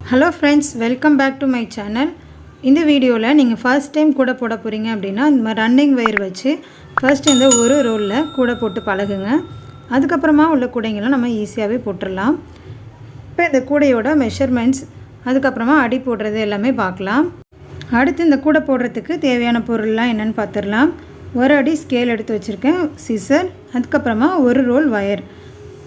Hello friends, welcome back to my channel. இந்த வீடியோல நீங்க first time கூட போட போறீங்க அப்படினா இந்த ரன்னிங் வயர் வச்சு first இந்த ஒரு ரோல்ல கூட போட்டு பழகுங்க. அதுக்கு அப்புறமா உள்ள கூடைகளை நம்ம ஈஸியாவே போட்டுறலாம். இப்போ இந்த கூடையோட மெஷர்மென்ட்ஸ் அதுக்கு அப்புறமா அடி போடுறது எல்லாமே பார்க்கலாம். அடுத்து இந்த கூட போடுறதுக்கு தேவையான பொருள்லாம் என்னன்னு பார்த்திரலாம். ஒரு அடி ஸ்கேல் எடுத்து வச்சிருக்கேன், சிசர், அதுக்கு அப்புறமா ஒரு ரோல் வயர்.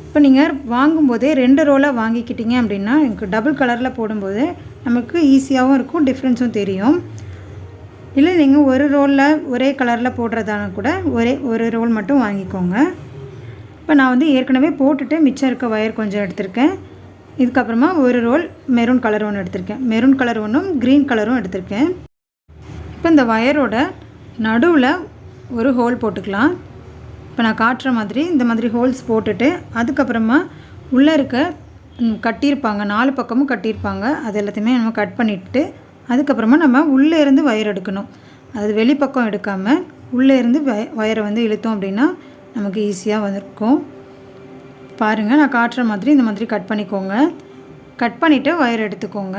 இப்போ நீங்கள் வாங்கும்போதே 2 ரோலாக வாங்கிக்கிட்டீங்க அப்படின்னா எனக்கு டபுள் கலரில் போடும்போது நமக்கு ஈஸியாகவும் இருக்கும், டிஃப்ரென்ஸும் தெரியும். இல்லை நீங்கள் ஒரு ரோலில் ஒரே கலரில் போடுறதான கூட ஒரு ரோல் மட்டும் வாங்கிக்கோங்க. இப்போ நான் வந்து ஏற்கனவே போட்டுட்டு மிச்சம் இருக்க வயர் கொஞ்சம் எடுத்திருக்கேன். இதுக்கப்புறமா ஒரு ரோல் மெரூன் கலர் ஒன்று எடுத்திருக்கேன், மெரூன் கலர் ஒன்றும் க்ரீன் கலரும் எடுத்திருக்கேன். இப்போ இந்த வயரோட நடுவில் ஒரு ஹோல் போட்டுக்கலாம். இப்போ நான் காட்டுற மாதிரி இந்த மாதிரி ஹோல்ஸ் போட்டுட்டு அதுக்கப்புறமா உள்ளே இருக்க கட்டியிருப்பாங்க, 4 பக்கமும் கட்டியிருப்பாங்க, அது எல்லாத்தையுமே நம்ம கட் பண்ணிவிட்டு அதுக்கப்புறமா நம்ம உள்ளே இருந்து வயர் எடுக்கணும். அது வெளிப்பக்கம் எடுக்காமல் உள்ளே இருந்து வயரை வந்து இழுத்தோம் அப்படின்னா நமக்கு ஈஸியாக வந்திருக்கும். பாருங்கள், நான் காட்டுற மாதிரி இந்த மாதிரி கட் பண்ணிக்கோங்க. கட் பண்ணிவிட்டு வயர் எடுத்துக்கோங்க.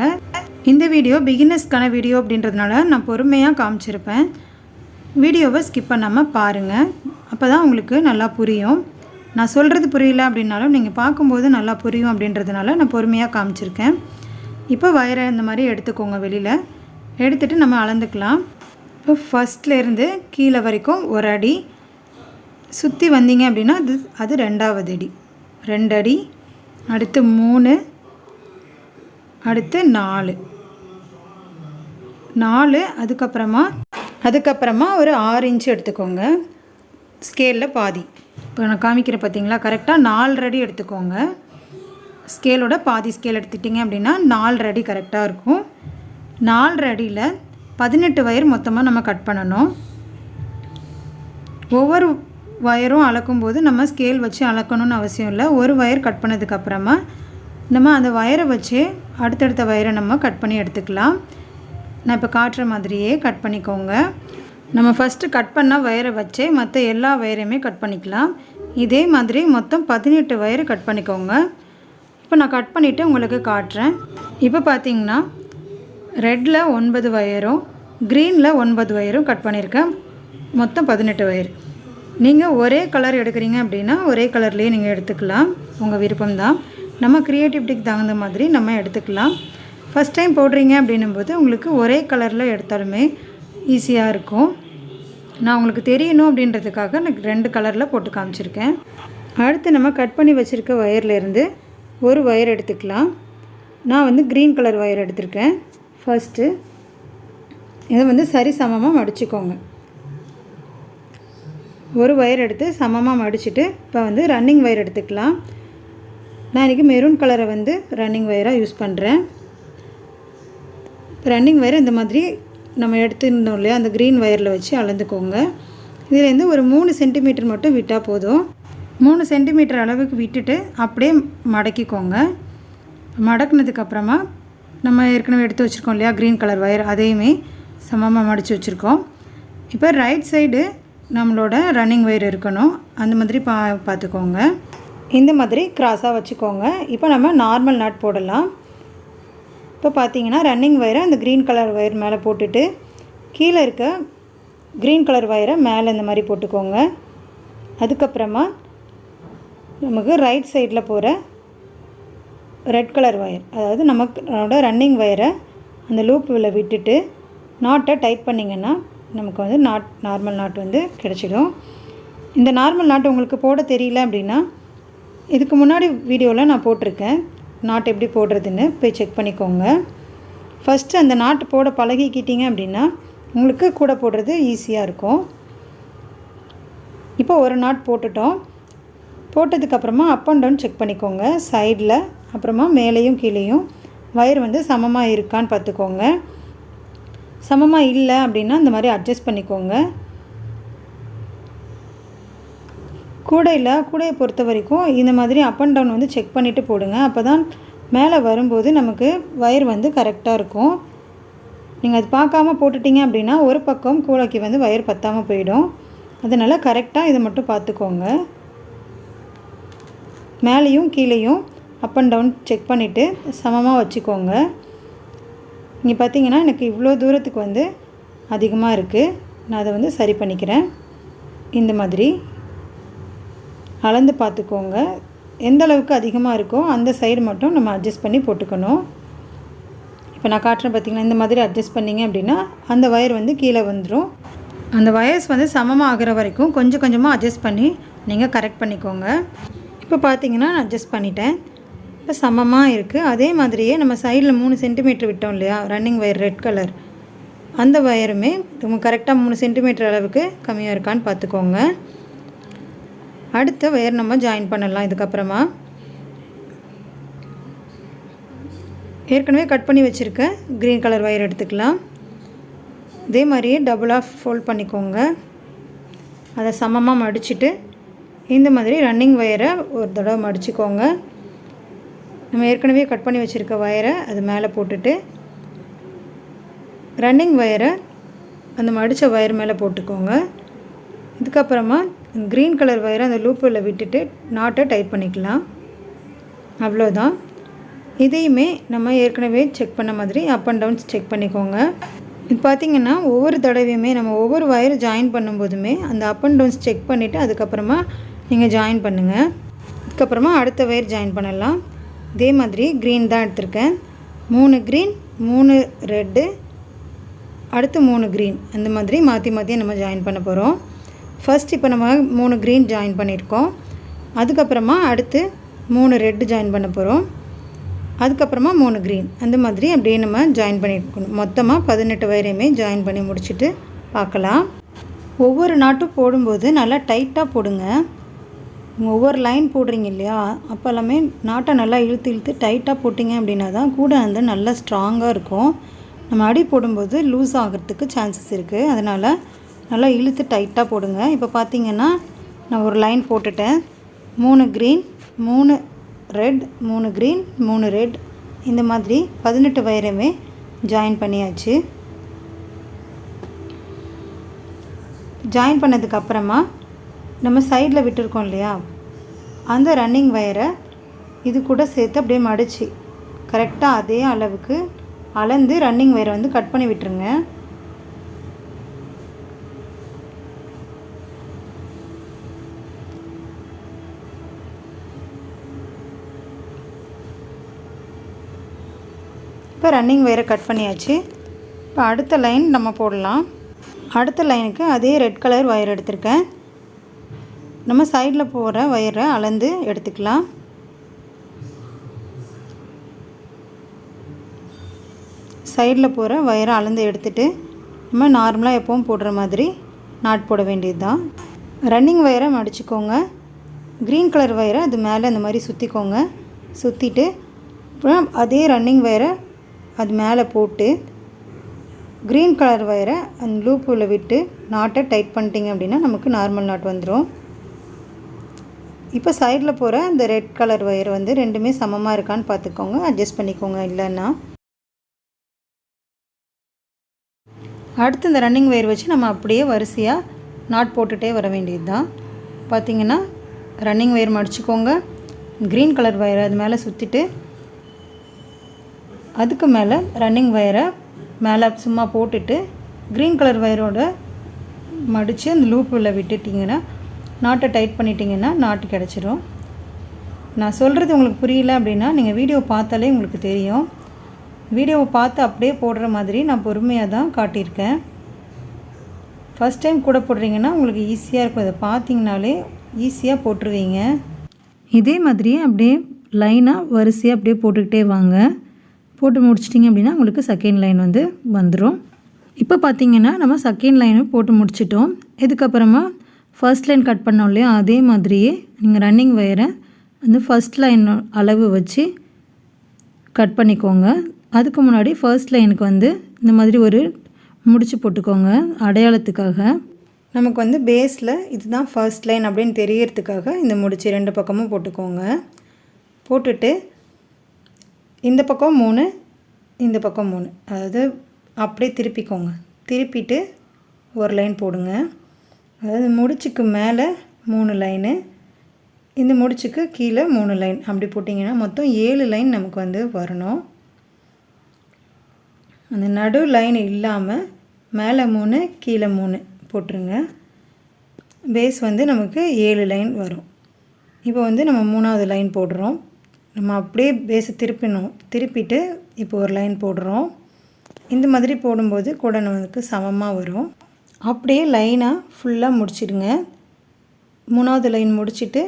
இந்த வீடியோ பிகினர்ஸ்க்கான வீடியோ அப்படின்றதுனால நான் பொறுமையாக காமிச்சிருப்பேன். வீடியோவை ஸ்கிப் பண்ணாமல் பாருங்கள், அப்போ தான் உங்களுக்கு நல்லா புரியும். நான் சொல்கிறது புரியல அப்படின்னாலும் நீங்கள் பார்க்கும்போது நல்லா புரியும் அப்படின்றதுனால நான் பொறுமையாக காமிச்சிருக்கேன். இப்போ வயரை இந்த மாதிரி எடுத்துக்கோங்க, வெளியில் எடுத்துகிட்டு நம்ம அளந்துக்கலாம். இப்போ ஃபஸ்ட்லேருந்து கீழே வரைக்கும் ஒரு அடி சுற்றி வந்தீங்க அப்படின்னா அது 2வது அடி, 2 அடி, அடுத்து 3, அடுத்து 4, அதுக்கப்புறமா ஒரு 6 இன்ச்சு எடுத்துக்கோங்க, ஸ்கேலில் பாதி. இப்போ நான் காமிக்கிறேன் பார்த்தீங்களா, கரெக்டாக 4 அடி எடுத்துக்கோங்க. ஸ்கேலோட பாதி ஸ்கேல் எடுத்துட்டிங்க அப்படின்னா 4 அடி கரெக்டாக இருக்கும். 4 அடியில் 18 வயர் மொத்தமாக நம்ம கட் பண்ணணும். ஒவ்வொரு வயரும் அளக்கும்போது நம்ம ஸ்கேல் வச்சு அளக்கணும்னு அவசியம் இல்லை. ஒரு வயர் கட் பண்ணதுக்கப்புறமா நம்ம அந்த வயரை வச்சு அடுத்தடுத்த வயரை நம்ம கட் பண்ணி எடுத்துக்கலாம். நான் இப்போ காட்டுற மாதிரியே கட் பண்ணிக்கோங்க. நம்ம ஃபஸ்ட்டு கட் பண்ண வயரை வச்சே மற்ற எல்லா வயரையுமே கட் பண்ணிக்கலாம். இதே மாதிரி மொத்தம் 18 வயரை கட் பண்ணிக்கோங்க. இப்போ நான் கட் பண்ணிவிட்டு உங்களுக்கு காட்டுறேன். இப்போ பார்த்தீங்கன்னா ரெட்டில் 9 வயரும் க்ரீனில் 9 வயரும் கட் பண்ணியிருக்கேன், மொத்தம் 18 வயர். நீங்கள் ஒரே கலர் எடுக்கிறீங்க அப்படின்னா ஒரே கலர்லேயே நீங்கள் எடுத்துக்கலாம், உங்கள் விருப்பம்தான். நம்ம க்ரியேட்டிவிட்டிக்கு தகுந்த மாதிரி நம்ம எடுத்துக்கலாம். ஃபஸ்ட் டைம் போடுறீங்க அப்படின்னும்போது உங்களுக்கு ஒரே கலரில் எடுத்தாலுமே ஈஸியாக இருக்கும். நான் உங்களுக்கு தெரியணும் அப்படின்றதுக்காக நான் 2 கலரில் போட்டு காமிச்சிருக்கேன். அடுத்து நம்ம கட் பண்ணி வச்சுருக்க வயர்லேருந்து ஒரு வயர் எடுத்துக்கலாம். நான் வந்து க்ரீன் கலர் வயர் எடுத்திருக்கேன். ஃபஸ்ட்டு இதை வந்து சரி சமமாக மடிச்சுக்கோங்க. ஒரு வயர் எடுத்து சமமாக மடிச்சுட்டு இப்போ வந்து ரன்னிங் வயர் எடுத்துக்கலாம். நான் இன்றைக்கி மெரூன் கலரை வந்து ரன்னிங் வயராக யூஸ் பண்ணுறேன். ரன்னிங் வயர் இந்த மாதிரி நம்ம எடுத்துருந்தோம் இல்லையா, அந்த க்ரீன் வயரில் வச்சு அளந்துக்கோங்க. இதுலேருந்து ஒரு 3 சென்டிமீட்டர் மட்டும் விட்டால் போதும். 3 சென்டிமீட்டர் அளவுக்கு விட்டுட்டு அப்படியே மடக்கிக்கோங்க. மடக்குனதுக்கப்புறமா நம்ம ஏற்கனவே எடுத்து வச்சுருக்கோம் இல்லையா க்ரீன் கலர் வயர், அதையுமே சமமாக மடித்து வச்சுருக்கோம். இப்போ ரைட் சைடு நம்மளோட ரன்னிங் வயர் இருக்கணும், அந்த மாதிரி பார்த்துக்கோங்க. இந்த மாதிரி கிராஸாக வச்சுக்கோங்க. இப்போ நம்ம நார்மல் நாட் போடலாம். இப்போ பார்த்தீங்கன்னா ரன்னிங் வயரை அந்த க்ரீன் கலர் வயர் மேலே போட்டுட்டு கீழே இருக்க க்ரீன் கலர் வயரை மேலே இந்த மாதிரி போட்டுக்கோங்க. அதுக்கப்புறமா நமக்கு ரைட் சைடில் போகிற ரெட் கலர் வயர், அதாவது நம்மளோட ரன்னிங் வயரை அந்த லூப்பில் விட்டுட்டு நாட்டை டைட் பண்ணிங்கன்னா நமக்கு வந்து நார்மல் நாட் வந்து கிடச்சிடும். இந்த நார்மல் நாட் உங்களுக்கு போட தெரியல அப்படின்னா இதுக்கு முன்னாடி வீடியோவில் நான் போட்டிருக்கேன், நாட் எப்படி போடுறதுன்னு போய் செக் பண்ணிக்கோங்க. ஃபஸ்ட்டு அந்த நாட்டு போட பழகிக்கிட்டீங்க அப்படின்னா உங்களுக்கு கூட போடுறது ஈஸியாக இருக்கும். இப்போ ஒரு நாட் போட்டுட்டோம். போட்டதுக்கப்புறமா அப் அண்ட் டவுன் செக் பண்ணிக்கோங்க சைடில், அப்புறமா மேலேயும் கீழேயும் வயர் வந்து சமமாக இருக்கான்னு பார்த்துக்கோங்க. சமமாக இல்லை அப்படின்னா இந்த மாதிரி அட்ஜஸ்ட் பண்ணிக்கோங்க. கூடையை பொறுத்த வரைக்கும் இந்த மாதிரி அப் அண்ட் டவுன் வந்து செக் பண்ணிவிட்டு போடுங்க. அப்போ தான் மேலே வரும்போது நமக்கு வயர் வந்து கரெக்டாக இருக்கும். நீங்கள் அது பார்க்காம போட்டுட்டிங்க அப்படின்னா ஒரு பக்கம் கூடைக்கு வந்து வயர் பத்தாமல் போயிடும். அதனால் கரெக்டாக இதை மட்டும் பார்த்துக்கோங்க. மேலேயும் கீழேயும் அப் அண்ட் டவுன் செக் பண்ணிவிட்டு சமமாக வச்சுக்கோங்க. இங்கே பார்த்தீங்கன்னா எனக்கு இவ்வளோ தூரத்துக்கு வந்து அதிகமாக இருக்குது. நான் அதை வந்து சரி பண்ணிக்கிறேன். இந்த மாதிரி அளந்து பார்த்துக்கோங்க. எந்த அளவுக்கு அதிகமாக இருக்கோ அந்த சைடு மட்டும் நம்ம அட்ஜஸ்ட் பண்ணி போட்டுக்கணும். இப்போ நான் காட்டுறேன் பார்த்தீங்கன்னா, இந்த மாதிரி அட்ஜஸ்ட் பண்ணிங்க அப்படின்னா அந்த ஒயர் வந்து கீழே வந்துடும். அந்த ஒயர்ஸ் வந்து சமமாக ஆகிற வரைக்கும் கொஞ்சம் கொஞ்சமாக அட்ஜஸ்ட் பண்ணி நீங்கள் கரெக்ட் பண்ணிக்கோங்க. இப்போ பார்த்தீங்கன்னா நான் அட்ஜஸ்ட் பண்ணிட்டேன். இப்போ சமமாக இருக்குது. அதே மாதிரியே நம்ம சைடில் 3 சென்டிமீட்டர் விட்டோம் இல்லையா, ரன்னிங் ஒயர் ரெட் கலர், அந்த ஒயருமே கரெக்டாக 3 சென்டிமீட்டர் அளவுக்கு கம்மியாக இருக்கான்னு பார்த்துக்கோங்க. அடுத்த ஒயர் நம்ம ஜாயின் பண்ணலாம். இதுக்கப்புறமா ஏற்கனவே கட் பண்ணி வச்சுருக்க க்ரீன் கலர் ஒயர் எடுத்துக்கலாம். இதே மாதிரியே டபுளாக ஃபோல்ட் பண்ணிக்கோங்க. அதை சமமாக மடிச்சுட்டு இந்த மாதிரி ரன்னிங் ஒயரை ஒரு தடவை மடிச்சுக்கோங்க. நம்ம ஏற்கனவே கட் பண்ணி வச்சுருக்க ஒயரை அது மேலே போட்டுட்டு ரன்னிங் ஒயரை அந்த மடித்த ஒயர் மேலே போட்டுக்கோங்க. இதுக்கப்புறமா க்ரீன் கலர் ஒயரை அந்த லூப்பில் விட்டுட்டு நாட்டை டைட் பண்ணிக்கலாம். அவ்வளோதான். இதையுமே நம்ம ஏற்கனவே செக் பண்ண மாதிரி அப் அண்ட் டவுன்ஸ் செக் பண்ணிக்கோங்க. இது பார்த்திங்கன்னா ஒவ்வொரு தடவையுமே நம்ம ஒவ்வொரு ஒயர் ஜாயின் பண்ணும்போதுமே அந்த அப் அண்ட் டவுன்ஸ் செக் பண்ணிவிட்டு அதுக்கப்புறமா நீங்கள் ஜாயின் பண்ணுங்கள். அதுக்கப்புறமா அடுத்த ஒயர் ஜாயின் பண்ணலாம். இதே மாதிரி க்ரீன் தான் எடுத்திருக்கேன். 3 க்ரீன் 3 ரெட்டு அடுத்து 3 க்ரீன், அந்த மாதிரி மாற்றி மாற்றி நம்ம ஜாயின் பண்ண போகிறோம். ஃபர்ஸ்ட் இப்போ நம்ம 3 க்ரீன் ஜாயின் பண்ணியிருக்கோம். அதுக்கப்புறமா அடுத்து 3 ரெட்டு ஜாயின் பண்ண போகிறோம். அதுக்கப்புறமா 3 க்ரீன், அந்த மாதிரி அப்படியே நம்ம ஜாயின் பண்ணியிருக்கணும். மொத்தமாக 18 ஒயரையுமே ஜாயின் பண்ணி முடிச்சுட்டு பார்க்கலாம். ஒவ்வொரு நாட்டும் போடும்போது நல்லா டைட்டாக போடுங்க. ஒவ்வொரு லைன் போடுறீங்க இல்லையா, அப்போ எல்லாமே நாட்டை நல்லா இழுத்து டைட்டாக போட்டிங்க அப்படின்னா தான் கூட வந்து நல்லா ஸ்ட்ராங்காக இருக்கும். நம்ம அடி போடும்போது லூஸ் ஆகிறதுக்கு சான்சஸ் இருக்குது. அதனால் நல்லா இழுத்து டைட்டாக போடுங்க. இப்போ பார்த்திங்கன்னா நான் ஒரு லைன் போட்டுட்டேன். 3 க்ரீன் 3 ரெட் 3 க்ரீன் 3 ரெட், இந்த மாதிரி 18 ஒயரையுமே ஜாயின் பண்ணியாச்சு. ஜாயின் பண்ணதுக்கப்புறமா நம்ம சைடில் விட்டுருக்கோம் இல்லையா, அந்த ரன்னிங் ஒயரை இது கூட சேர்த்து அப்படியே மடித்து கரெக்டாக அதே அளவுக்கு அளந்து ரன்னிங் ஒயரை வந்து கட் பண்ணி விட்டுருங்க. இப்போ ரன்னிங் ஒயரை கட் பண்ணியாச்சு. இப்போ அடுத்த லைன் நம்ம போடலாம். அடுத்த லைனுக்கு அதே ரெட் கலர் ஒயர் எடுத்திருக்கேன். நம்ம சைடில் போகிற ஒயரை அளந்து எடுத்துக்கலாம். சைடில் போகிற ஒயரை அளந்து எடுத்துகிட்டு நம்ம நார்மலாக எப்பவும் போடுற மாதிரி நாட் போட வேண்டியது தான். ரன்னிங் ஒயரை மடிச்சுக்கோங்க. க்ரீன் கலர் ஒயரை அது மேலே அந்த மாதிரி சுற்றிக்கோங்க. சுற்றிட்டு அப்புறம் அதே ரன்னிங் ஒயரை அது மேலே போட்டு க்ரீன் கலர் ஒயரை அந்த லூப்பில் விட்டு நாட்டை டைட் பண்ணிட்டீங்க அப்படின்னா நமக்கு நார்மல் நாட் வந்துடும். இப்போ சைடில் போகிற அந்த ரெட் கலர் ஒயர் வந்து ரெண்டுமே சமமாக இருக்கான்னு பார்த்துக்கோங்க, அட்ஜஸ்ட் பண்ணிக்கோங்க. இல்லைன்னா அடுத்து இந்த ரன்னிங் ஒயர் வச்சு நம்ம அப்படியே வரிசையாக நாட் போட்டுகிட்டே வர வேண்டியது தான். பார்த்திங்கன்னா ரன்னிங் ஒயர் மடிச்சுக்கோங்க. க்ரீன் கலர் ஒயரை அது மேலே சுற்றிட்டு அதுக்கு மேலே ரன்னிங் ஒயரை மேலே சும்மா போட்டுட்டு க்ரீன் கலர் ஒயரோட மடித்து அந்த லூப்பில் விட்டுட்டிங்கன்னா நாட்டை டைட் பண்ணிட்டீங்கன்னா நாட்டு கிடச்சிரும். நான் சொல்கிறது உங்களுக்கு புரியல அப்படின்னா நீங்கள் வீடியோ பார்த்தாலே உங்களுக்கு தெரியும். வீடியோவை பார்த்து அப்படியே போடுற மாதிரி நான் பொறுமையாக தான் காட்டியிருக்கேன். ஃபஸ்ட் டைம் கூட போடுறீங்கன்னா உங்களுக்கு ஈஸியாக இருக்கும். இதை பார்த்தீங்கனாலே ஈஸியாக போட்டுருவீங்க. இதே மாதிரியே அப்படியே லைனாக வரிசையாக அப்படியே போட்டுக்கிட்டே வாங்க. போட்டு முடிச்சிட்டிங்க அப்படின்னா உங்களுக்கு செகண்ட் லைன் வந்து வந்துடும். இப்போ பார்த்திங்கன்னா நம்ம செகண்ட் லைனை போட்டு முடிச்சிட்டோம். இதுக்கப்புறமா ஃபர்ஸ்ட் லைன் கட் பண்ணோம் இல்லையா, அதே மாதிரியே நீங்கள் ரன்னிங் ஒயரை அந்த ஃபர்ஸ்ட் லைன் அளவு வச்சு கட் பண்ணிக்கோங்க. அதுக்கு முன்னாடி ஃபர்ஸ்ட் லைனுக்கு வந்து இந்த மாதிரி ஒரு முடிச்சு போட்டுக்கோங்க அடையாளத்துக்காக. நமக்கு வந்து பேஸில் இதுதான் ஃபர்ஸ்ட் லைன் அப்படின்னு தெரியறதுக்காக இந்த முடிச்சு 2 பக்கமும் போட்டுக்கோங்க. போட்டுட்டு இந்த பக்கம் 3 இந்த பக்கம் 3, அதாவது அப்படியே திருப்பிக்கோங்க. திருப்பிட்டு ஒரு லைன் போடுங்க. அதாவது முடிச்சுக்கு மேலே 3 லைனு, இந்த முடிச்சுக்கு கீழே 3 லைன், அப்படி போட்டிங்கன்னா மொத்தம் 7 லைன் நமக்கு வந்து வரணும். அந்த நடு லைன் இல்லாமல் மேலே 3 கீழே 3 போட்டுருங்க. பேஸ் வந்து நமக்கு 7 லைன் வரும். இப்போ வந்து நம்ம 3வது லைன் போடுறோம். நம்ம அப்படியே பேஸை திருப்பிட்டு இப்போ ஒரு லைன் போடுறோம். இந்த மாதிரி போடும்போது கூட நமக்கு சமமாக வரும். அப்படியே லைனாக ஃபுல்லாக முடிச்சிடுங்க. 3வது லைன் முடிச்சுட்டு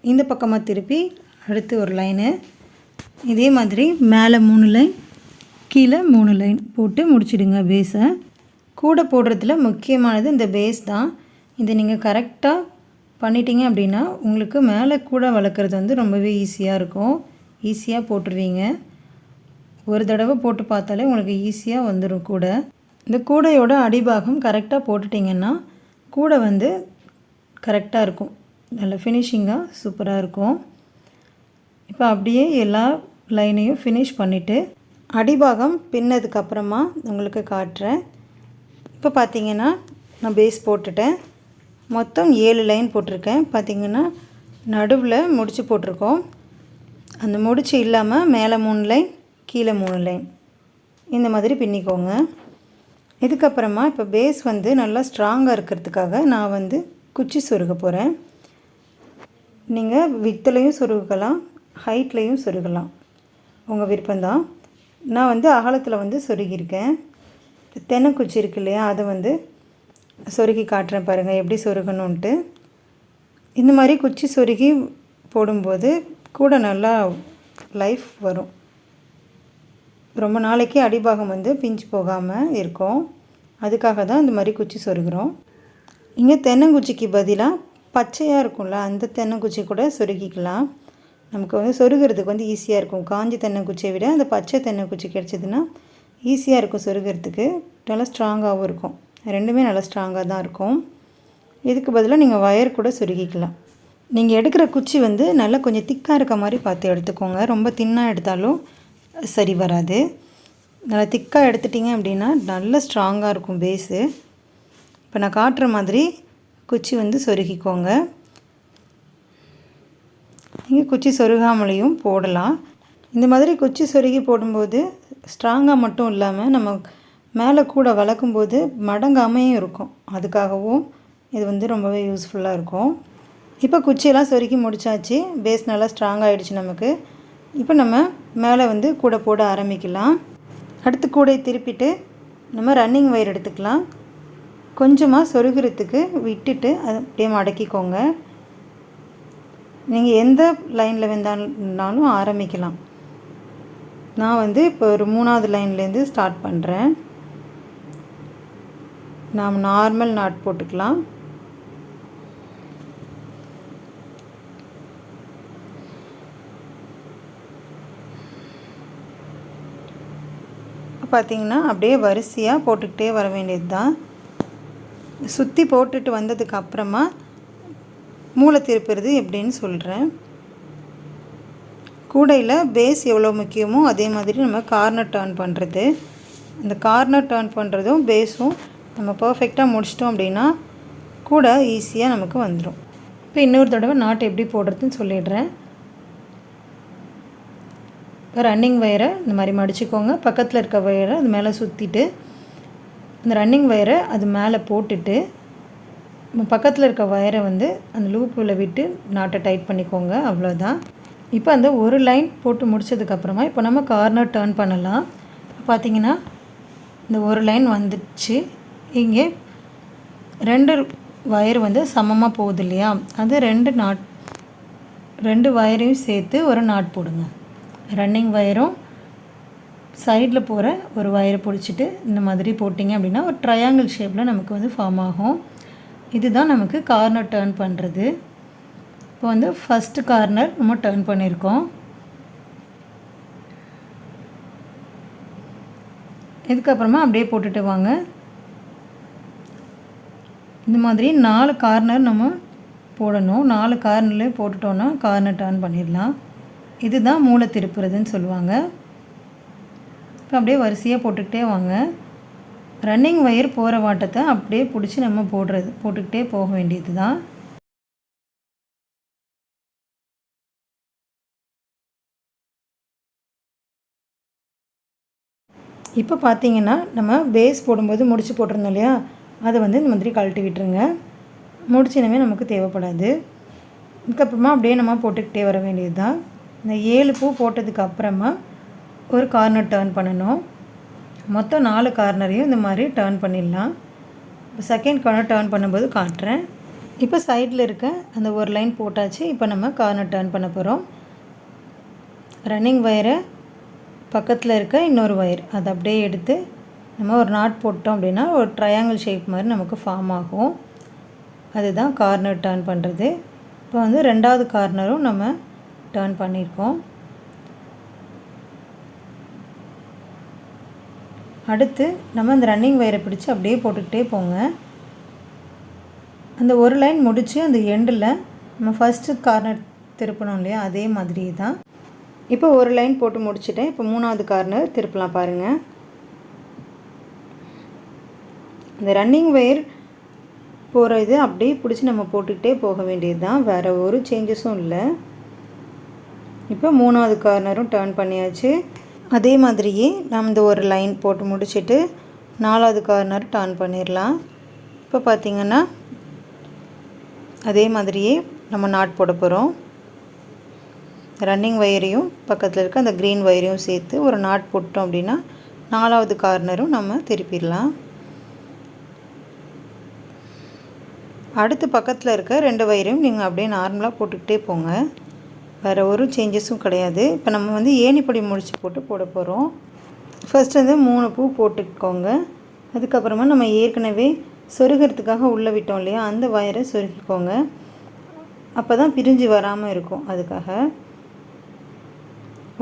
இந்த பக்கமாக திருப்பி அடுத்து ஒரு லைனு, இதே மாதிரி மேலே 3 லைன் கீழே 3 லைன் போட்டு முடிச்சிடுங்க பேஸை. கூட போடுறதுல முக்கியமானது இந்த பேஸ் தான். இதை நீங்கள் கரெக்டாக பண்ணிட்டீங்க அப்படின்னா உங்களுக்கு மேலே கூட வளர்க்குறது வந்து ரொம்பவே ஈஸியாக இருக்கும். ஈஸியாக போட்டுருவீங்க. ஒரு தடவை போட்டு பார்த்தாலே உங்களுக்கு ஈஸியாக வந்துடும் கூட. இந்த கூடையோட அடிபாகம் கரெக்டாக போட்டுட்டிங்கன்னா கூட வந்து கரெக்டாக இருக்கும். நல்ல ஃபினிஷிங்காக சூப்பராக இருக்கும். இப்போ அப்படியே எல்லா லைனையும் ஃபினிஷ் பண்ணிவிட்டு அடிபாகம் பின்னதுக்கப்புறமா உங்களுக்கு காட்டுறேன். இப்போ பார்த்திங்கன்னா நான் பேஸ் போட்டுட்டேன். மொத்தம் 7 லைன் போட்டிருக்கேன். பார்த்திங்கன்னா நடுவில் முடிச்சு போட்டிருக்கோம். அந்த முடிச்சு இல்லாமல் மேலே 3 லைன் கீழே 3 லைன் இந்த மாதிரி பின்னிக்கோங்க. இதுக்கப்புறமா இப்போ பேஸ் வந்து நல்லா ஸ்ட்ராங்காக இருக்கிறதுக்காக நான் வந்து குச்சி சொருக போகிறேன். நீங்கள் வித்துலையும் சொருகலாம், ஹைட்லேயும் சொருகலாம், உங்கள் விருப்பம்தான். நான் வந்து அகலத்தில் வந்து சொருகியிருக்கேன். தென்னைக்குச்சி இருக்கு இல்லையா, அதை வந்து சொருகி காட்டுறேன் பாருங்கள் எப்படி சொருகணுன்ட்டு. இந்த மாதிரி குச்சி சொருகி போடும்போது கூட நல்லா லைஃப் வரும். ரொம்ப நாளைக்கு அடிபாகம் வந்து பிஞ்சு போகாமல் இருக்கும். அதுக்காக தான் இந்த மாதிரி குச்சி சொருகிறோம். இங்கே தென்னங்குச்சிக்கு பதிலாக பச்சையாக இருக்கும்ல, அந்த தென்னங்குச்சி கூட சொருகிக்கலாம். நமக்கு வந்து சொருகிறதுக்கு வந்து ஈஸியாக இருக்கும். காஞ்சி தென்னங்குச்சியை விட அந்த பச்சை தென்னங்குச்சி கிடச்சிதுன்னா ஈஸியாக இருக்கும் சொருகிறதுக்கு. நல்லா ஸ்ட்ராங்காகவும் இருக்கும். ரெண்டுமே நல்லா ஸ்ட்ராங்காக தான் இருக்கும். இதுக்கு பதிலாக நீங்கள் வயர் கூட சொருகிக்கலாம். நீங்கள் எடுக்கிற குச்சி வந்து நல்லா கொஞ்சம் திக்காக இருக்க மாதிரி பார்த்து எடுத்துக்கோங்க. ரொம்ப தின்னாக எடுத்தாலும் சரி வராது. நல்லா திக்காக எடுத்துட்டிங்க அப்படின்னா நல்லா ஸ்ட்ராங்காக இருக்கும் பேஸு. இப்போ நான் காட்டுற மாதிரி குச்சி வந்து சொருகிக்கோங்க. நீங்கள் குச்சி சொருகாமலையும் போடலாம். இந்த மாதிரி குச்சி சொருகி போடும்போது ஸ்ட்ராங்காக மட்டும் இல்லாமல் நம்ம மேலே கூட வளர்க்கும்போது மடங்காமையும் இருக்கும். அதுக்காகவும் இது வந்து ரொம்பவே யூஸ்ஃபுல்லாக இருக்கும். இப்போ குச்சியெல்லாம் சொருகி முடித்தாச்சு. பேஸ் நல்லா ஸ்ட்ராங் ஆகிடுச்சு நமக்கு. இப்போ நம்ம மேலே வந்து கூட போட ஆரம்பிக்கலாம். அடுத்து கூடை திருப்பிட்டு நம்ம ரன்னிங் வயர் எடுத்துக்கலாம். கொஞ்சமாக சொருகிறதுக்கு விட்டுட்டு அதை அப்படியே மடக்கிக்கோங்க. நீங்கள் எந்த லைனில் வந்தாலும் ஆரம்பிக்கலாம். நான் வந்து இப்போ ஒரு 3வது லைன்லேருந்து ஸ்டார்ட் பண்ணுறேன். நாம் நார்மல் நாட் போட்டுக்கலாம். பார்த்திங்கன்னா அப்படியே வரிசையாக போட்டுக்கிட்டே வர வேண்டியது தான். சுற்றி போட்டுட்டு வந்ததுக்கு அப்புறமா மூளை திருப்புறது எப்படின்னு சொல்கிறேன். கூடையில் பேஸ் எவ்வளோ முக்கியமோ அதே மாதிரி நம்ம கார்னர் டர்ன் பண்ணுறது. அந்த கார்னர் டர்ன் பண்ணுறதும் பேஸும் நம்ம பர்ஃபெக்டாக முடிச்சிட்டோம் அப்படின்னா கூட ஈஸியாக நமக்கு வந்துடும். இப்போ இன்னொரு தடவை நாட் எப்படி போடுறதுன்னு சொல்லிடுறேன். இப்போ ரன்னிங் வயரை இந்த மாதிரி மடிச்சுக்கோங்க. பக்கத்தில் இருக்க வயரை அது மேலே சுற்றிட்டு அந்த ரன்னிங் வயரை அது மேலே போட்டுட்டு பக்கத்தில் இருக்க வயரை வந்து அந்த லூப்பில் விட்டு நாட்டை டைட் பண்ணிக்கோங்க. அவ்வளோதான். இப்போ அந்த ஒரு லைன் போட்டு முடித்ததுக்கப்புறமா இப்போ நம்ம கார்னர் டர்ன் பண்ணலாம். பார்த்திங்கன்னா இந்த ஒரு லைன் வந்துடுச்சு. இங்கே 2 வயர் வந்து சமமாக போகுது இல்லையா, அது 2 வயரையும் சேர்த்து ஒரு நாட் போடுங்க. ரன்னிங் வயரும் சைடில் போகிற ஒரு வயரை பிடிச்சிட்டு இந்த மாதிரி போட்டிங்க அப்படின்னா ஒரு ட்ரையாங்கிள் ஷேப்பில் நமக்கு வந்து ஃபார்ம் ஆகும். இதுதான் நமக்கு கார்னர் டர்ன் பண்ணுறது. இப்போ வந்து ஃபஸ்ட்டு கார்னர் நம்ம டர்ன் பண்ணியிருக்கோம். இதுக்கப்புறமா அப்படியே போட்டுட்டு வாங்க. இந்த மாதிரி 4 கார்னர் நம்ம போடணும். 4 கார்னர்லேயே போட்டுட்டோன்னா கார்னர் டர்ன் பண்ணிடலாம். இதுதான் மூளை திருப்புறதுன்னு சொல்லுவாங்க. இப்போ அப்படியே வரிசையாக போட்டுக்கிட்டே வாங்க. ரன்னிங் வயர் போகிற வாட்டத்தை அப்படியே பிடிச்சி நம்ம போட்டுக்கிட்டே போக வேண்டியது தான். இப்போ பார்த்தீங்கன்னா நம்ம பேஸ் போடும்போது முடிச்சு போட்டிருந்தோம் இல்லையா, அதை வந்து இந்த மாதிரி கழட்டி விட்டுருங்க. முடிச்சு இனிமேல் நமக்கு தேவைப்படாது. இதுக்கப்புறமா அப்படியே நம்ம போட்டுக்கிட்டே வர வேண்டியது தான். இந்த 7 பூ போட்டதுக்கு அப்புறமா ஒரு கார்னர் டர்ன் பண்ணணும். மொத்தம் 4 கார்னரையும் இந்த மாதிரி டர்ன் பண்ணிடலாம். இப்போ செகண்ட் கார்னர் டர்ன் பண்ணும்போது காட்டுறேன். இப்போ சைடில் இருக்க அந்த ஒரு லைன் போட்டாச்சு. இப்போ நம்ம கார்னர் டர்ன் பண்ண போகிறோம். ரன்னிங் வயரை பக்கத்தில் இருக்க இன்னொரு ஒயர் அதை அப்படியே எடுத்து நம்ம ஒரு நாட் போட்டோம் அப்படின்னா ஒரு ட்ரையாங்கிள் ஷேப் மாதிரி நமக்கு ஃபார்ம் ஆகும். அதுதான் கார்னர் டர்ன் பண்ணுறது. இப்போ வந்து 2வது கார்னரும் நம்ம டர்ன் பண்ணியிருக்கோம். அடுத்து நம்ம அந்த ரன்னிங் வயரை பிடிச்சி அப்படியே போட்டுக்கிட்டே போங்க. அந்த ஒரு லைன் முடித்து அந்த எண்டில் நம்ம ஃபஸ்ட்டு கார்னர் திருப்பணும் இல்லையா, அதே மாதிரி தான். இப்போ ஒரு லைன் போட்டு முடிச்சுட்டேன். இப்போ 3வது கார்னர் திருப்பலாம் பாருங்கள். அந்த ரன்னிங் வயர் போகிற இது அப்படியே பிடிச்சி நம்ம போட்டுக்கிட்டே போக வேண்டியது தான், வேறு ஒரு சேஞ்சஸும் இல்லை. இப்போ 3வது கார்னரும் டர்ன் பண்ணியாச்சு. அதே மாதிரியே நம்ம இந்த ஒரு லைன் போட்டு முடிச்சுட்டு 4வது கார்னர் டர்ன் பண்ணிடலாம். இப்போ பார்த்திங்கன்னா அதே மாதிரியே நம்ம நாட் போட போகிறோம். ரன்னிங் வயரையும் பக்கத்தில் இருக்க அந்த க்ரீன் வயரையும் சேர்த்து ஒரு நாட் போட்டோம் அப்படின்னா 4வது கார்னரும் நம்ம திருப்பிடலாம். அடுத்து பக்கத்தில் இருக்க 2 வயரையும் நீங்கள் அப்படியே நார்மலாக போட்டுக்கிட்டே போங்க, வேறு ஒரு சேஞ்சஸும் கிடையாது. இப்போ நம்ம வந்து ஏணிப்படி முடிச்சு போட்டு போட போகிறோம். ஃபஸ்ட்டு வந்து 3 பூ போட்டுக்கோங்க. அதுக்கப்புறமா நம்ம ஏற்கனவே சொருகிறதுக்காக உள்ளே விட்டோம் இல்லையா, அந்த வயரை சொருகிக்கோங்க. அப்போ தான் பிரிஞ்சு வராமல் இருக்கும். அதுக்காக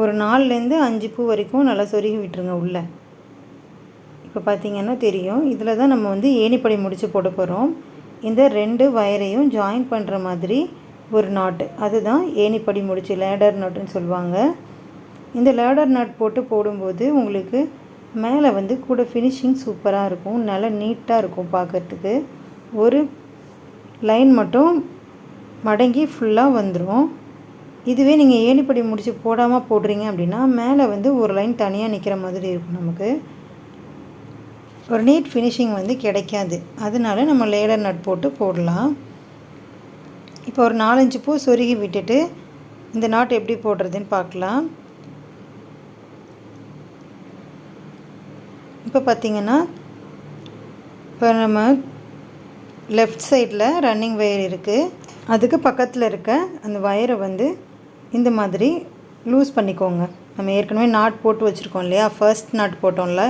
ஒரு 4லேருந்து 5 பூ வரைக்கும் நல்லா சொருகி விட்டுருங்க உள்ளே. இப்போ பார்த்திங்கன்னா தெரியும், இதில் தான் நம்ம வந்து ஏணிப்படி முடிச்சு போட போகிறோம். இந்த 2 வயரையும் ஜாயின் பண்ணுற மாதிரி ஒரு நாட்டு, அதுதான் ஏணிப்படி முடிச்சு, லேடர் நாட்டுன்னு சொல்லுவாங்க. இந்த லேடர் நாட் போட்டு போடும்போது உங்களுக்கு மேலே வந்து கூட ஃபினிஷிங் சூப்பராக இருக்கும், நல்லா நீட்டாக இருக்கும் பார்க்குறதுக்கு. ஒரு லைன் மட்டும் மடங்கி ஃபுல்லாக வந்துடும். இதுவே நீங்கள் ஏணிப்படி முடிச்சு போடாமல் போடுறீங்க அப்படின்னா மேலே வந்து ஒரு லைன் தனியாக நிற்கிற மாதிரி இருக்கும், நமக்கு ஒரு நீட் ஃபினிஷிங் வந்து கிடைக்காது. அதனால நம்ம லேடர் நட் போட்டு போடலாம். இப்போ ஒரு 4-5 பூ சொருகி விட்டுட்டு இந்த நாட் எப்படி போடுறதுன்னு பார்க்கலாம். இப்போ பார்த்திங்கன்னா இப்போ நம்ம லெஃப்ட் சைடில் ரன்னிங் வயர் இருக்குது. அதுக்கு பக்கத்தில் இருக்க அந்த வயரை வந்து இந்த மாதிரி லூஸ் பண்ணிக்கோங்க. நம்ம ஏற்கனவே நாட் போட்டு வச்சுருக்கோம் இல்லையா, ஃபர்ஸ்ட் நாட் போட்டோம்ல,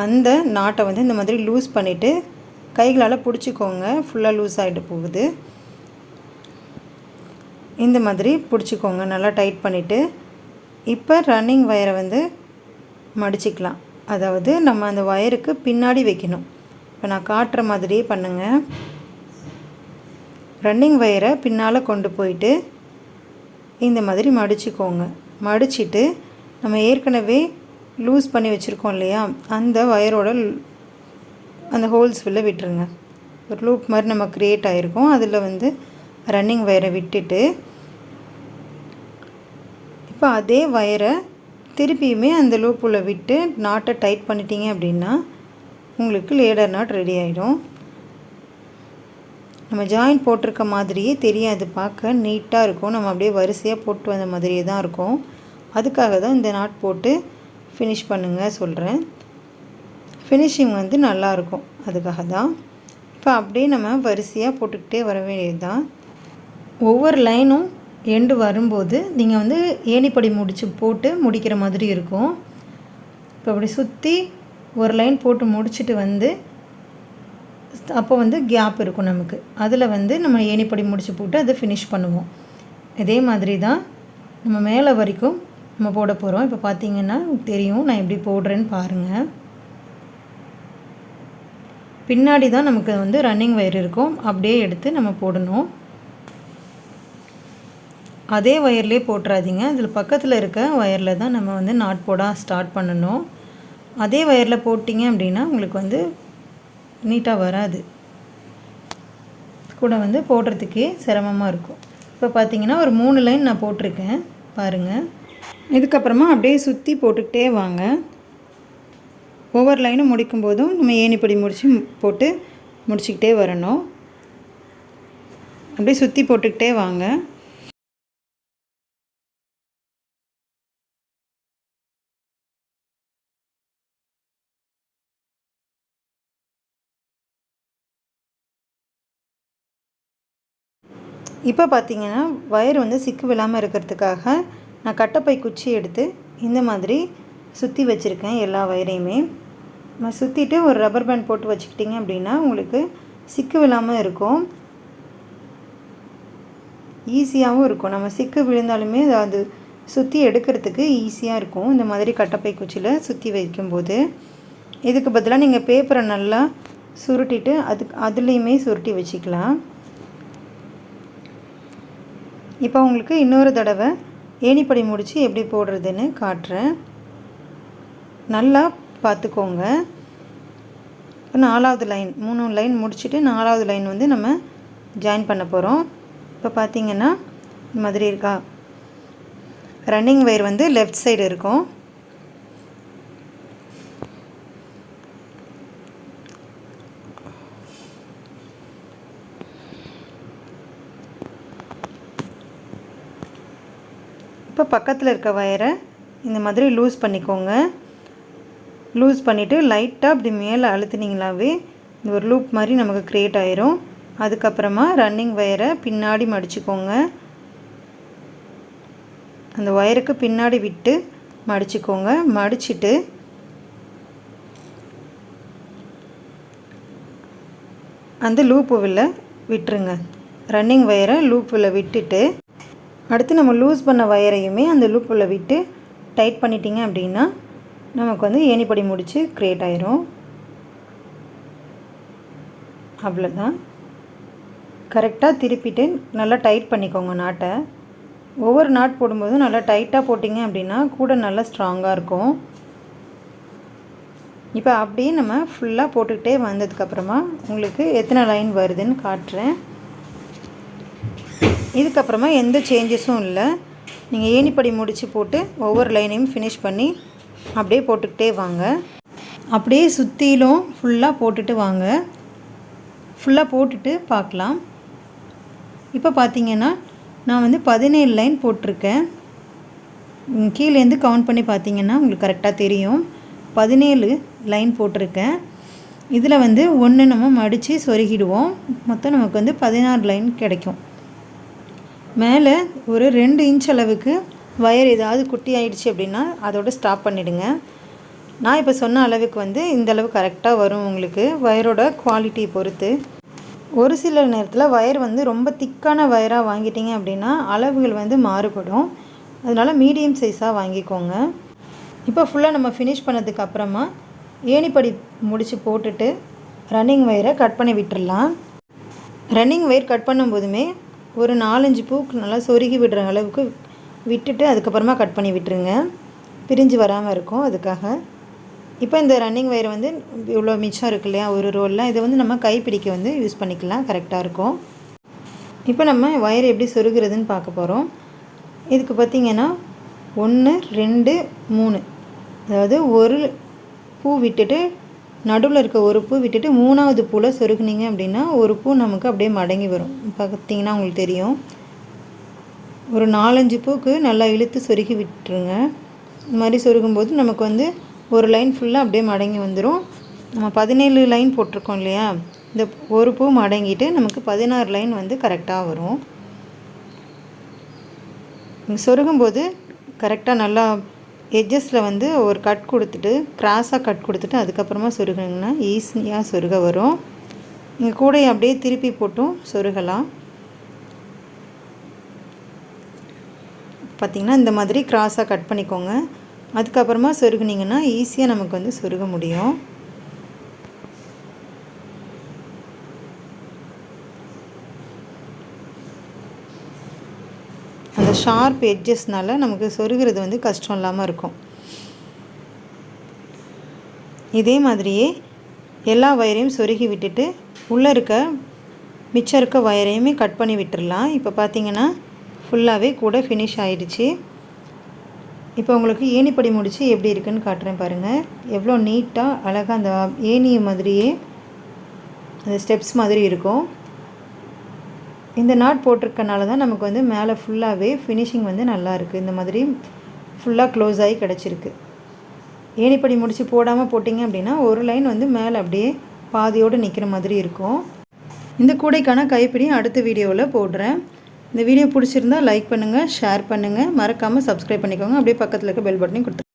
அந்த நாட்டை வந்து இந்த மாதிரி லூஸ் பண்ணிவிட்டு கைகளால் பிடிச்சிக்கோங்க. ஃபுல்லாக லூஸ் ஆகிட்டு போகுது. இந்த மாதிரி பிடிச்சிக்கோங்க, நல்லா டைட் பண்ணிவிட்டு இப்போ ரன்னிங் வயரை வந்து மடிச்சிக்கலாம். அதாவது நம்ம அந்த வயருக்கு பின்னாடி வைக்கணும். இப்போ நான் காட்டுற மாதிரியே பண்ணுங்கள். ரன்னிங் வயரை பின்னால் கொண்டு போயிட்டு இந்த மாதிரி மடிச்சிக்கோங்க. மடிச்சிட்டு நம்ம ஏற்கனவே லூஸ் பண்ணி வச்சுருக்கோம் இல்லையா, அந்த வயரோட அந்த ஹோல்ஸ் உள்ள விட்டுருங்க. ஒரு லூப் மாதிரி நம்ம க்ரியேட் ஆகிருக்கும், அதில் வந்து ரன்னிங் வயரை விட்டுட்டு இப்போ அதே வயரை திருப்பியுமே அந்த லூப்புள்ள விட்டு நாட்டை டைட் பண்ணிட்டீங்க அப்படின்னா உங்களுக்கு லேடர் நாட் ரெடி ஆகிடும். நம்ம ஜாயின் போட்டிருக்க மாதிரியே தெரியாது, பார்க்க நீட்டாக இருக்கும். நம்ம அப்படியே வரிசையாக போட்டு வந்த மாதிரியே தான் இருக்கும். அதுக்காக தான் இந்த நாட் போட்டு ஃபினிஷ் பண்ணுங்க சொல்கிறேன். ஃபினிஷிங் வந்து நல்லாயிருக்கும், அதுக்காக தான். இப்போ அப்படியே நம்ம வரிசையாக போட்டுக்கிட்டே வர வேண்டியது தான். ஒவ்வொரு லைனும் எண்டு வரும்போது நீங்கள் வந்து ஏணிப்படி முடிச்சு போட்டு முடிக்கிற மாதிரி இருக்கும். இப்போ அப்படி சுற்றி ஒரு லைன் போட்டு முடிச்சுட்டு வந்து அப்போ வந்து கேப் இருக்கும் நமக்கு, அதில் வந்து நம்ம ஏணிப்படி முடிச்சு போட்டு அதை ஃபினிஷ் பண்ணுவோம். இதே மாதிரி தான் நம்ம மேலே வரைக்கும் நம்ம போட போகிறோம். இப்போ பார்த்திங்கன்னா தெரியும் நான் எப்படி போடுறேன்னு பாருங்கள். பின்னாடி தான் நமக்கு வந்து ரன்னிங் வயர் இருக்கும், அப்படியே எடுத்து நம்ம போடணும். அதே வயர்லேயே போட்டுறாதீங்க, அதில் பக்கத்தில் இருக்க வயரில் தான் நம்ம வந்து நாட் போட ஸ்டார்ட் பண்ணணும். அதே வயரில் போட்டிங்க அப்படின்னா உங்களுக்கு வந்து நீட்டாக வராது, கூட வந்து போடுறதுக்கே சிரமமாக இருக்கும். இப்போ பார்த்திங்கன்னா ஒரு 3 லைன் நான் போட்டிருக்கேன் பாருங்கள். இதுக்கப்புறமா அப்படியே சுற்றி போட்டுக்கிட்டே வாங்க. ஒவ்வொரு லைனும் முடிக்கும் போதும் நம்ம ஏணிப்படி போட்டு முடிச்சுக்கிட்டே வரணும். அப்படியே சுற்றி போட்டுக்கிட்டே வாங்க. இப்போ பார்த்தீங்கன்னா வயர் வந்து சிக்கு விழாமல் இருக்கிறதுக்காக நான் கட்டைப்பை குச்சி எடுத்து இந்த மாதிரி சுற்றி வச்சுருக்கேன். எல்லா வயரையுமே சுற்றிட்டு ஒரு ரப்பர் பேண்ட் போட்டு வச்சுக்கிட்டிங்க அப்படின்னா உங்களுக்கு சிக்கு விழாமல் இருக்கும், ஈஸியாகவும் இருக்கும். நம்ம சிக்கு விழுந்தாலுமே அது சுற்றி எடுக்கிறதுக்கு ஈஸியாக இருக்கும் இந்த மாதிரி கட்டைப்பை குச்சியில் சுற்றி வைக்கும்போது. இதுக்கு பதிலாக நீங்கள் பேப்பரை நல்லா சுருட்டிட்டு அதுலேயுமே சுருட்டி வச்சுக்கலாம். இப்போ உங்களுக்கு இன்னொரு தடவை ஏணிப்படி முடித்து எப்படி போடுறதுன்னு காட்டுறேன். நல்லா பார்த்துக்கோங்க. இப்போ 4வது லைன் 3 லைன் முடிச்சுட்டு 4வது லைன் வந்து நம்ம ஜாயின் பண்ண போகிறோம். இப்போ பார்த்தீங்கன்னா இந்த மாதிரி இருக்கா, ரன்னிங் வயர் வந்து லெஃப்ட் சைடு இருக்கும். இப்போ பக்கத்தில் இருக்க வயரை இந்த மாதிரி லூஸ் பண்ணிக்கோங்க. லூஸ் பண்ணிவிட்டு லைட்டாக அப்படி மேலே அழுத்துனீங்களாவே இந்த ஒரு லூப் மாதிரி நமக்கு க்ரியேட் ஆயிரும். அதுக்கப்புறமா ரன்னிங் வயரை பின்னாடி மடிச்சுக்கோங்க. அந்த வயருக்கு பின்னாடி விட்டு மடிச்சுக்கோங்க. மடிச்சுட்டு அந்த லூப்புவில் விட்டுருங்க. ரன்னிங் வயரை லூப்பில் விட்டுட்டு அடுத்து நம்ம லூஸ் பண்ண வயரையுமே அந்த லூப்பில் விட்டு டைட் பண்ணிட்டீங்க அப்படின்னா நமக்கு வந்து ஏணிப்படி முடிச்சு க்ரியேட் ஆயிரும். அவ்வளோதான். கரெக்டாக திருப்பிட்டு நல்லா டைட் பண்ணிக்கோங்க நாட்டை. ஒவ்வொரு நாட் போடும்போதும் நல்லா டைட்டாக போட்டிங்க அப்படின்னா கூட நல்லா ஸ்ட்ராங்காக இருக்கும். இப்போ அப்படியே நம்ம ஃபுல்லாக போட்டுக்கிட்டே வந்ததுக்கப்புறமா உங்களுக்கு எத்தனை லைன் வருதுன்னு காட்டுறேன். இதுக்கப்புறமா எந்த சேஞ்சஸும் இல்லை. நீங்கள் ஏணிப்படி முடித்து போட்டு ஒவ்வொரு லைனையும் ஃபினிஷ் பண்ணி அப்படியே போட்டுக்கிட்டே வாங்க. அப்படியே சுற்றிலும் ஃபுல்லாக போட்டுட்டு வாங்க. ஃபுல்லாக போட்டுட்டு பார்க்கலாம். இப்போ பார்த்தீங்கன்னா நான் வந்து 17 லைன் போட்டிருக்கேன். கீழேருந்து கவுண்ட் பண்ணி பார்த்தீங்கன்னா உங்களுக்கு கரெக்டாக தெரியும். 17 லைன் போட்டிருக்கேன். இதில் வந்து 1 நம்ம மடித்து சொருகிடுவோம். மொத்தம் நமக்கு வந்து 16 லைன் கிடைக்கும். மேலே ஒரு 2 இன்ச் அளவுக்கு வயர் ஏதாவது குட்டி ஆகிடுச்சு அப்படின்னா அதோடு ஸ்டாப் பண்ணிவிடுங்க. நான் இப்போ சொன்ன அளவுக்கு வந்து இந்த அளவு கரெக்டாக வரும் உங்களுக்கு, வயரோட குவாலிட்டியை பொறுத்து. ஒரு சில நேரத்தில் வயர் வந்து ரொம்ப திக்கான வயராக வாங்கிட்டீங்க அப்படின்னா அளவுகள் வந்து மாறுபடும். அதனால் மீடியம் சைஸாக வாங்கிக்கோங்க. இப்போ ஃபுல்லாக நம்ம ஃபினிஷ் பண்ணதுக்கு அப்புறமா ஏணிப்படி முடித்து போட்டுட்டு ரன்னிங் வயரை கட் பண்ணி விட்டுடலாம். ரன்னிங் வயர் கட் பண்ணும்போதுமே ஒரு 4-5 பூக்கு நல்லா சொருகி விடுற அளவுக்கு விட்டுட்டு அதுக்கப்புறமா கட் பண்ணி விட்டுருங்க, பிரிஞ்சு வராமல் இருக்கும். அதுக்காக இப்போ இந்த ரன்னிங் வயர் வந்து இவ்வளோ மிச்சம் இருக்கு இல்லையா ஒரு ரோலில், இதை வந்து நம்ம கைப்பிடிக்க வந்து யூஸ் பண்ணிக்கலாம், கரெக்டாக இருக்கும். இப்போ நம்ம வயர் எப்படி சொருகிறதுன்னு பார்க்க போகிறோம். இதுக்கு பார்த்திங்கன்னா 1 2 3, அதாவது ஒரு பூ விட்டுட்டு நடுவில் இருக்க ஒரு பூ விட்டுட்டு 3வது பூவில் சொருகுனீங்க அப்படின்னா ஒரு பூ நமக்கு அப்படியே மடங்கி வரும். பார்த்திங்கன்னா உங்களுக்கு தெரியும். ஒரு 4-5 பூக்கு நல்லா இழுத்து சொருகி விட்டுருங்க. இந்த மாதிரி சொருகும்போது நமக்கு வந்து ஒரு லைன் ஃபுல்லாக அப்படியே மடங்கி வந்துடும். நம்ம 17 லைன் போட்டிருக்கோம் இல்லையா, இந்த ஒரு பூ மடங்கிட்டு நமக்கு 16 லைன் வந்து கரெக்டாக வரும். நீங்கள் சொருகும்போது கரெக்டாக நல்லா எட்ஜஸில் வந்து ஒரு கட் கொடுத்துட்டு கிராஸாக கட் கொடுத்துட்டு அதுக்கப்புறமா சொருகுனிங்கன்னா ஈஸியாக சொருக வரும். நீங்கள் கூடையை அப்படியே திருப்பி போட்டும் சொருகலாம். பார்த்திங்கன்னா இந்த மாதிரி கிராஸாக கட் பண்ணிக்கோங்க. அதுக்கப்புறமா சொருகுனிங்கன்னா ஈஸியாக நமக்கு வந்து சொருக முடியும். அந்த ஷார்ப் எட்ஜஸ்னால நமக்கு சொருகிறது வந்து கஷ்டம் இல்லாமல் இருக்கும். இதே மாதிரியே எல்லா வயரையும் சொருகி விட்டுட்டு உள்ளே இருக்க மிச்சம் இருக்க வயரையுமே கட் பண்ணி விட்டுடலாம். இப்போ பார்த்திங்கன்னா ஃபுல்லாகவே கூட ஃபினிஷ் ஆகிடுச்சு. இப்போ உங்களுக்கு ஏணிப்படி முடிச்சு எப்படி இருக்குன்னு காட்டுறேன் பாருங்கள். எவ்வளோ நீட்டாக அழகாக அந்த ஏணி மாதிரியே அந்த ஸ்டெப்ஸ் மாதிரி இருக்கும். இந்த நாட் போட்டிருக்கனால தான் நமக்கு வந்து மேலே ஃபுல்லாகவே ஃபினிஷிங் வந்து நல்லா இருக்குது. இந்த மாதிரி ஃபுல்லாக க்ளோஸ் ஆகி கிடச்சிருக்கு. ஏணிப்படி முடிச்சு போடாமல் போட்டிங்க அப்படின்னா ஒரு லைன் வந்து மேலே அப்படியே பாதியோடு நிற்கிற மாதிரி இருக்கும். இந்த கூடைக்கான கைப்பிடி அடுத்த வீடியோவில் போடுறேன். இந்த வீடியோ பிடிச்சிருந்தால் லைக் பண்ணுங்கள், ஷேர் பண்ணுங்கள், மறக்காமல் சப்ஸ்கிரைப் பண்ணிக்கோங்க. அப்படியே பக்கத்தில் இருக்க பெல் பட்டனையும் கொடுத்து